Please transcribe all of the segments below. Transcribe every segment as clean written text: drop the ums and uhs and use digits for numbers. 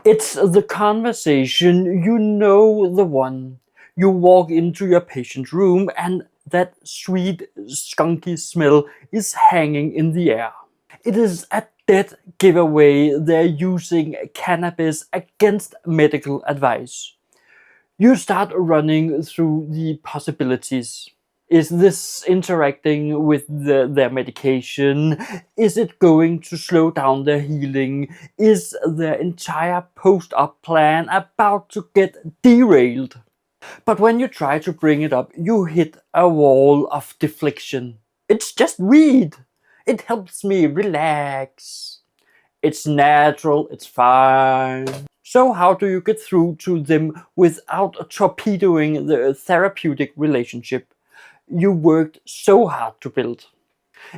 It's the conversation, the one. You walk into your patient's room and that sweet, skunky smell is hanging in the air. It is a dead giveaway they're using cannabis against medical advice. You start running through the possibilities. Is this interacting with their medication? Is it going to slow down their healing? Is their entire post-op plan about to get derailed? But when you try to bring it up, you hit a wall of deflection. It's just weed. It helps me relax. It's natural, it's fine. So how do you get through to them without torpedoing the therapeutic relationship you worked so hard to build?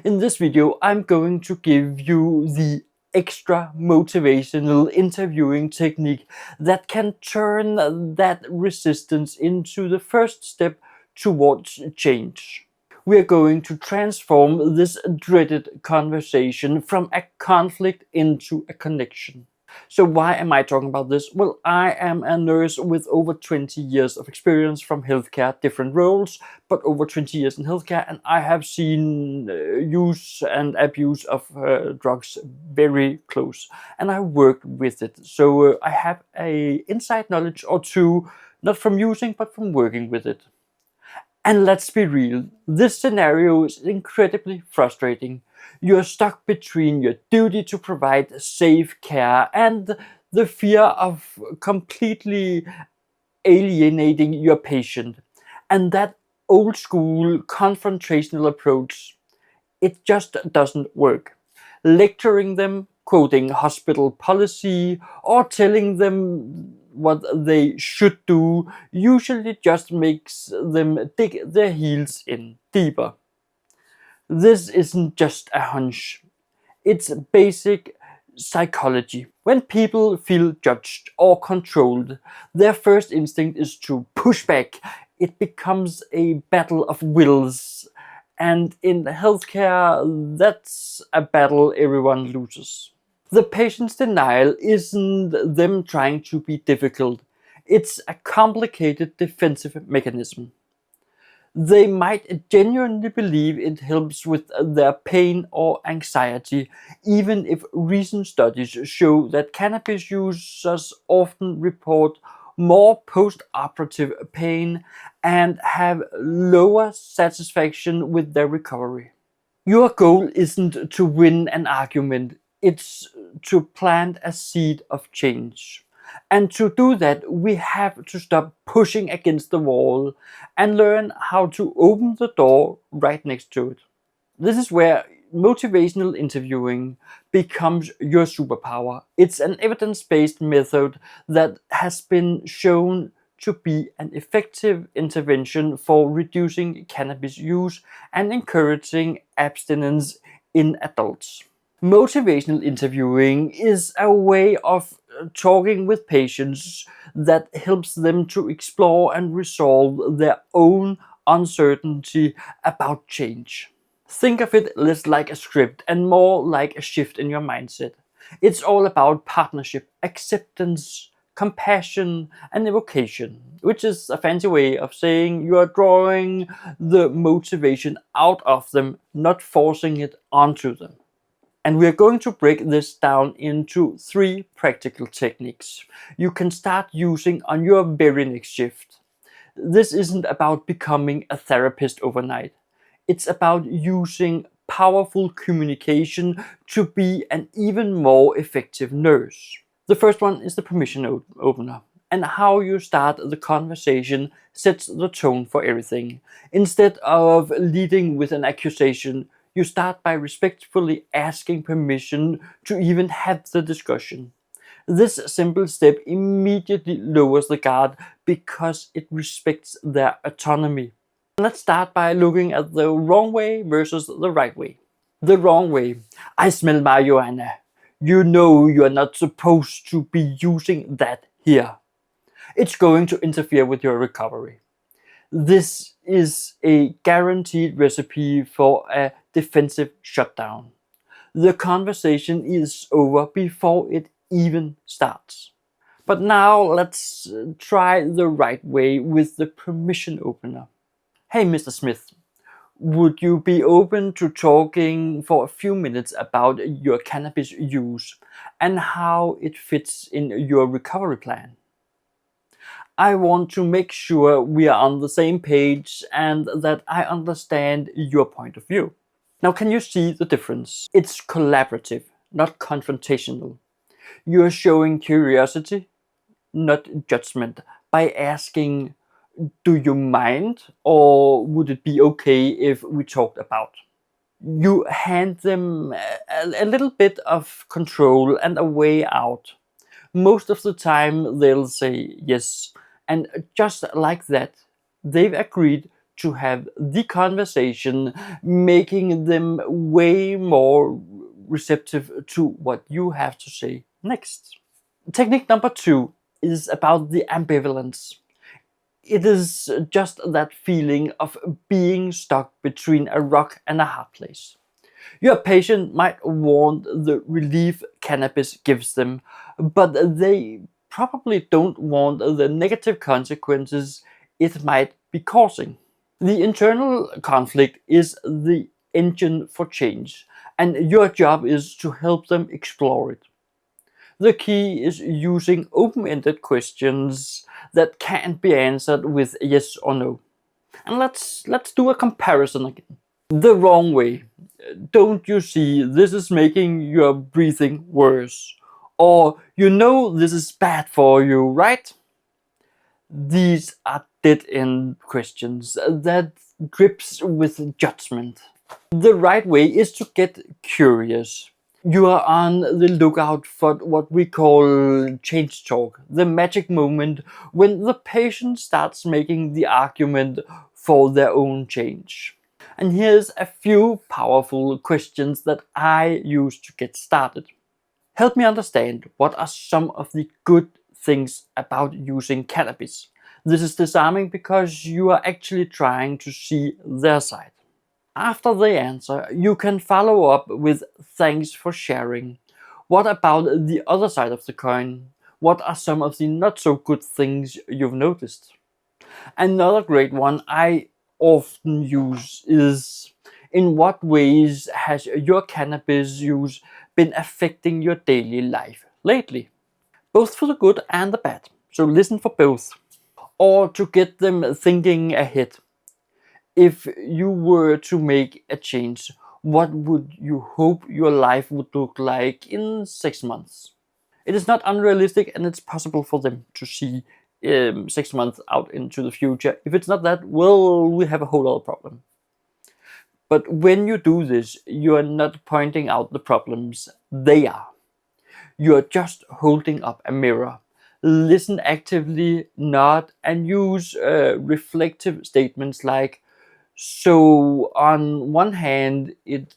In this video, I'm going to give you the extra motivational interviewing technique that can turn that resistance into the first step towards change. We are going to transform this dreaded conversation from a conflict into a connection. So why am I talking about this? Well, I am a nurse with over 20 years of experience from healthcare, different roles, but over 20 years in healthcare, and I have seen use and abuse of drugs very close, and I worked with it. So I have a inside knowledge or two, not from using, but from working with it. And let's be real, this scenario is incredibly frustrating. You're stuck between your duty to provide safe care and the fear of completely alienating your patient. And that old school confrontational approach, it just doesn't work. Lecturing them, quoting hospital policy, or telling them what they should do usually just makes them dig their heels in deeper. This isn't just a hunch, it's basic psychology. When people feel judged or controlled, their first instinct is to push back. It becomes a battle of wills, and in healthcare, that's a battle everyone loses. The patient's denial isn't them trying to be difficult, it's a complicated defensive mechanism. They might genuinely believe it helps with their pain or anxiety, even if recent studies show that cannabis users often report more post-operative pain and have lower satisfaction with their recovery. Your goal isn't to win an argument, it's to plant a seed of change. And to do that, we have to stop pushing against the wall and learn how to open the door right next to it. This is where motivational interviewing becomes your superpower. It's an evidence-based method that has been shown to be an effective intervention for reducing cannabis use and encouraging abstinence in adults. Motivational interviewing is a way of talking with patients that helps them to explore and resolve their own uncertainty about change. Think of it less like a script and more like a shift in your mindset. It's all about partnership, acceptance, compassion, and evocation, which is a fancy way of saying you are drawing the motivation out of them, not forcing it onto them. And we are going to break this down into 3 practical techniques you can start using on your very next shift. This isn't about becoming a therapist overnight. It's about using powerful communication to be an even more effective nurse. The first one is the permission opener. And how you start the conversation sets the tone for everything. Instead of leading with an accusation, you start by respectfully asking permission to even have the discussion. This simple step immediately lowers the guard because it respects their autonomy. Let's start by looking at the wrong way versus the right way. The wrong way. I smell marijuana. You know you are not supposed to be using that here. It's going to interfere with your recovery. This is a guaranteed recipe for a defensive shutdown. The conversation is over before it even starts. But now let's try the right way with the permission opener. Hey, Mr. Smith, would you be open to talking for a few minutes about your cannabis use and how it fits in your recovery plan? I want to make sure we are on the same page and that I understand your point of view. Now, can you see the difference? It's collaborative, not confrontational. You're showing curiosity, not judgment, by asking, do you mind, or would it be okay if we talked about? You hand them a little bit of control and a way out. Most of the time they'll say yes, and just like that, they've agreed to have the conversation, making them way more receptive to what you have to say next. Technique number 2 is about the ambivalence. It is just that feeling of being stuck between a rock and a hard place. Your patient might want the relief cannabis gives them, but they probably don't want the negative consequences it might be causing. The internal conflict is the engine for change, and your job is to help them explore it. The key is using open-ended questions that can't be answered with yes or no. And let's do a comparison again. The wrong way. Don't you see this is making your breathing worse? Or you know this is bad for you, right? These are dead-end questions that drips with judgment. The right way is to get curious. You are on the lookout for what we call change talk, the magic moment when the patient starts making the argument for their own change. And here's a few powerful questions that I use to get started. Help me understand what are some of the good things about using cannabis. This is disarming because you are actually trying to see their side. After they answer, you can follow up with thanks for sharing. What about the other side of the coin? What are some of the not so good things you've noticed? Another great one I often use is, in what ways has your cannabis use been affecting your daily life lately? Both for the good and the bad. So listen for both. Or to get them thinking ahead. If you were to make a change, what would you hope your life would look like in 6 months? It is not unrealistic, and it's possible for them to see 6 months out into the future. If it's not that, well, we have a whole other problem. But when you do this, you are not pointing out the problems, they are. You are just holding up a mirror. Listen actively, nod, and use reflective statements like, so on one hand, it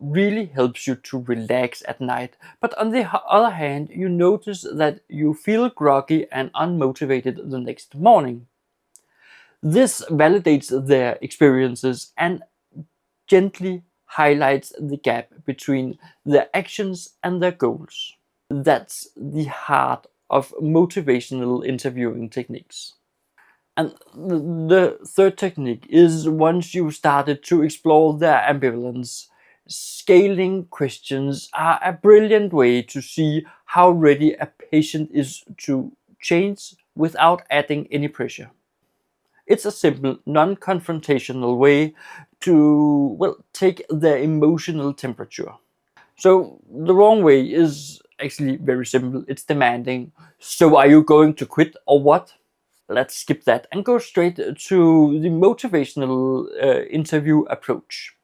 really helps you to relax at night, but on the other hand, you notice that you feel groggy and unmotivated the next morning. This validates their experiences and gently highlights the gap between their actions and their goals. That's the heart of motivational interviewing techniques. And the third technique is, once you've started to explore their ambivalence, scaling questions are a brilliant way to see how ready a patient is to change without adding any pressure. It's a simple, non-confrontational way to, well, take their emotional temperature. So the wrong way is actually very simple. It's demanding. So are you going to quit or what? Let's skip that and go straight to the motivational interview approach.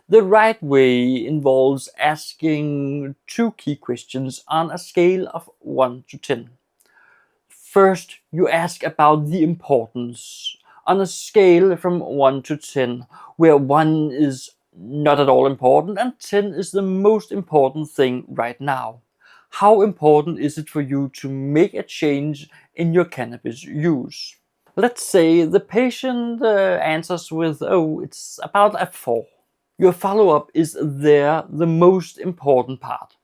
The right way involves asking two key questions on a scale of 1 to 10. First, you ask about the importance on a scale from 1 to 10, where 1 is not at all important and 10 is the most important thing right now. How important is it for you to make a change in your cannabis use? Let's say the patient answers with, oh, it's about a 4. Your follow-up is there the most important part.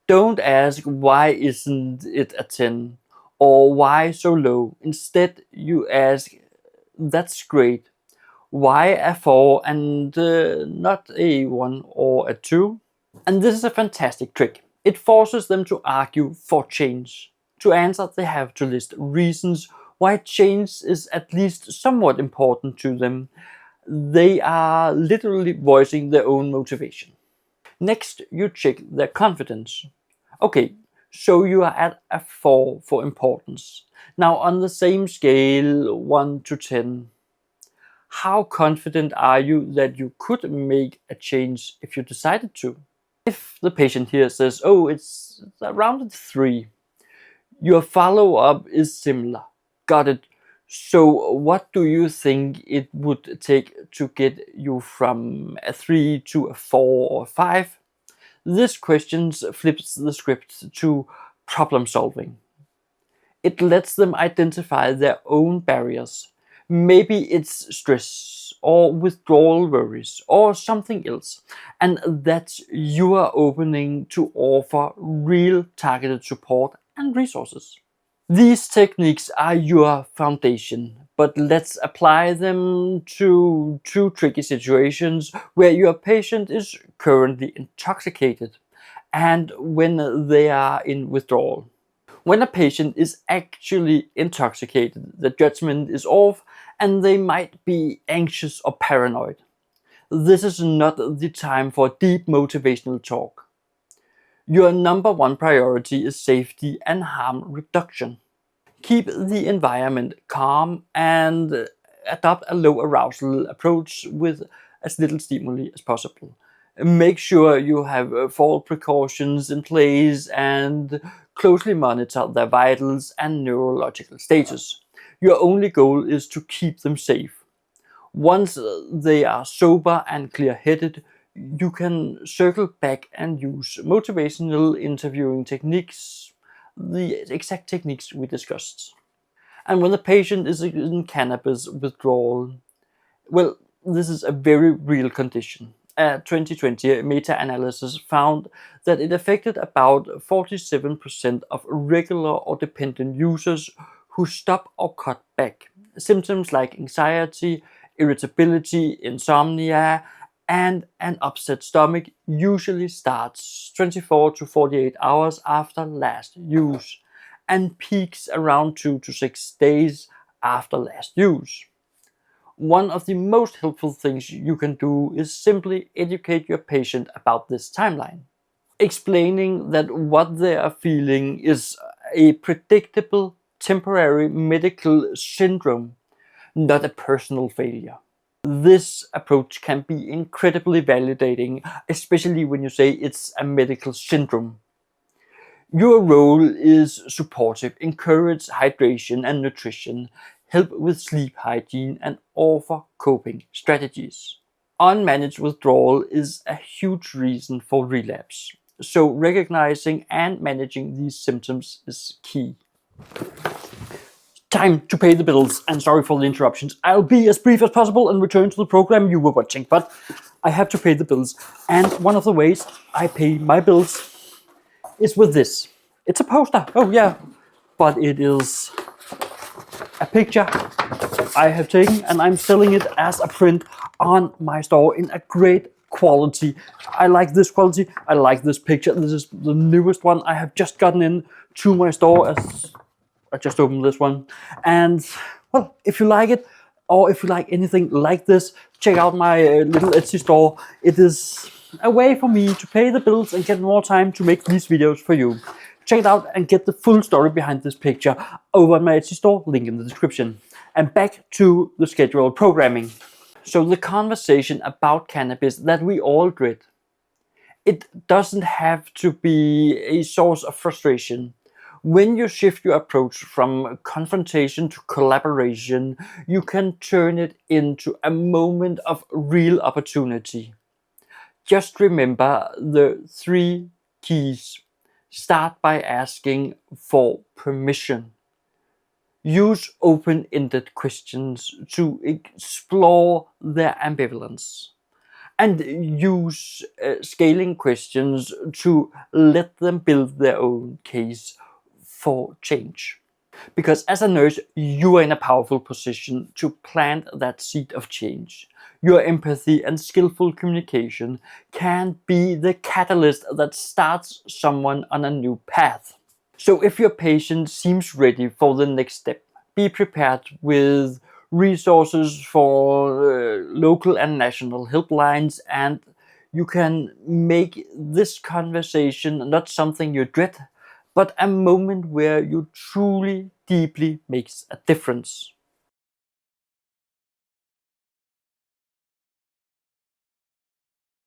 Don't ask, why isn't it a 10? or why so low. Instead, you ask, that's great. Why a 4 and not a 1 or a 2? And this is a fantastic trick. It forces them to argue for change. To answer, they have to list reasons why change is at least somewhat important to them. They are literally voicing their own motivation. Next, you check their confidence. Okay, so you are at a 4 for importance. Now, on the same scale, 1 to 10, how confident are you that you could make a change if you decided to? If the patient here says, oh, it's around a 3, your follow-up is similar. Got it. So what do you think it would take to get you from a 3 to a 4 or 5? This question flips the script to problem solving. It lets them identify their own barriers. Maybe it's stress or withdrawal worries or something else. And that you are opening to offer real targeted support and resources. These techniques are your foundation, but let's apply them to two tricky situations where your patient is currently intoxicated and when they are in withdrawal. When a patient is actually intoxicated, the judgment is off and they might be anxious or paranoid. This is not the time for deep motivational talk. Your number one priority is safety and harm reduction. Keep the environment calm and adopt a low arousal approach with as little stimuli as possible. Make sure you have fall precautions in place and closely monitor their vitals and neurological status. Your only goal is to keep them safe. Once they are sober and clear-headed, you can circle back and use motivational interviewing techniques, the exact techniques we discussed. And when the patient is in cannabis withdrawal, well, this is a very real condition. A 2020 meta-analysis found that it affected about 47% of regular or dependent users who stop or cut back. Symptoms like anxiety, irritability, insomnia, and an upset stomach usually starts 24 to 48 hours after last use and peaks around 2 to 6 days after last use. One of the most helpful things you can do is simply educate your patient about this timeline, explaining that what they are feeling is a predictable temporary medical syndrome, not a personal failure. This approach can be incredibly validating, especially when you say it's a medical syndrome. Your role is supportive, encourage hydration and nutrition, help with sleep hygiene, and offer coping strategies. Unmanaged withdrawal is a huge reason for relapse, so recognizing and managing these symptoms is key. Time to pay the bills, and sorry for the interruptions. I'll be as brief as possible and return to the program you were watching, but I have to pay the bills, and one of the ways I pay my bills is with this. It's a poster, oh yeah, but it is a picture I have taken and I'm selling it as a print on my store in a great quality. I like this quality, I like this picture. This is the newest one I have just gotten in to my store as I just opened this one. And well, if you like it, or if you like anything like this, check out my little Etsy store. It is a way for me to pay the bills and get more time to make these videos for you. Check it out and get the full story behind this picture over at my Etsy store, link in the description. And back to the scheduled programming. So the conversation about cannabis that we all dread, it doesn't have to be a source of frustration. When you shift your approach from confrontation to collaboration, you can turn it into a moment of real opportunity. Just remember the 3 keys. Start by asking for permission. Use open-ended questions to explore their ambivalence. And use scaling questions to let them build their own case for change. Because as a nurse, you are in a powerful position to plant that seed of change. Your empathy and skillful communication can be the catalyst that starts someone on a new path. So if your patient seems ready for the next step, be prepared with resources for local and national helplines, and you can make this conversation not something you dread, but a moment where you truly, deeply makes a difference.